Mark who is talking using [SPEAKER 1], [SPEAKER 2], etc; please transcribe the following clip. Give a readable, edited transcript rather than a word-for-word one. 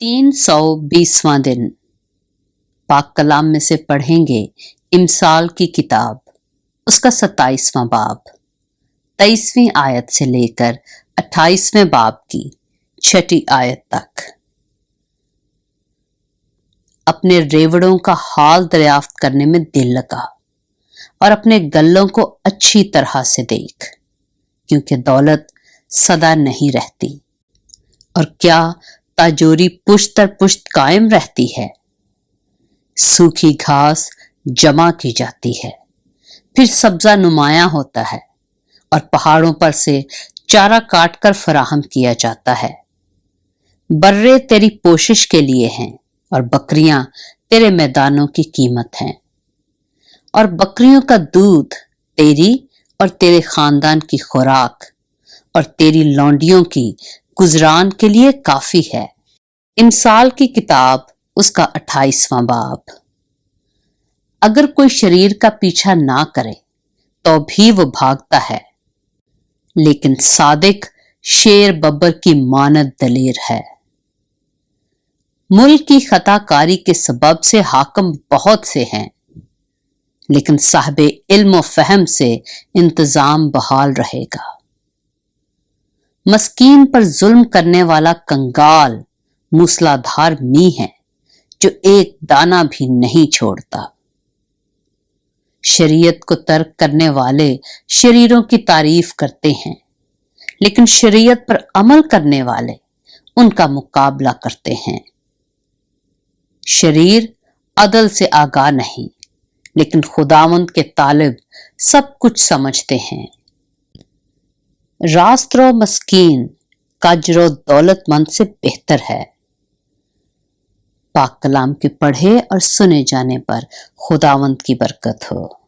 [SPEAKER 1] 320वां दिन पाक कलाम में से पढ़ेंगे इमसाल की किताब, उसका 27वां बाब 23वीं आयत से लेकर 28वें बाब की 6ठी आयत तक। अपने रेवड़ों का हाल दरियाफ्त करने में दिल लगा और अपने गल्लों को अच्छी तरह से देख, क्योंकि दौलत सदा नहीं रहती और क्या ताजोरी पुश्त दर पुश्त कायम रहती है। सूखी घास जमा की जाती है, फिर सब्जा नुमाया होता है और पहाड़ों पर से चारा काट कर फराहम किया जाता है। बर्रे तेरी पोशिश के लिए हैं और बकरियां तेरे मैदानों की कीमत हैं, और बकरियों का दूध तेरी और तेरे खानदान की खुराक और तेरी लौंडियों की गुजरान के लिए काफी है। इमसाल की किताब, उसका 28वां बाब। अगर कोई शरीर का पीछा ना करे तो भी वो भागता है, लेकिन सादिक शेर बब्बर की मानद दलेर है। मुल्क की खताकारी के सबब से हाकम बहुत से हैं, लेकिन साहबे इल्म व फहम से इंतजाम बहाल रहेगा। मस्कीन पर जुल्म करने वाला कंगाल मूसलाधार मी है जो एक दाना भी नहीं छोड़ता। शरीयत को तर्क करने वाले शरीरों की तारीफ करते हैं, लेकिन शरीयत पर अमल करने वाले उनका मुकाबला करते हैं। शरीर अदल से आगाह नहीं, लेकिन खुदावंद के तालिब सब कुछ समझते हैं। रास्तरो मस्कीन काजरो दौलतमंद से बेहतर है। पाक कलाम के पढ़े और सुने जाने पर खुदावंद की बरकत हो।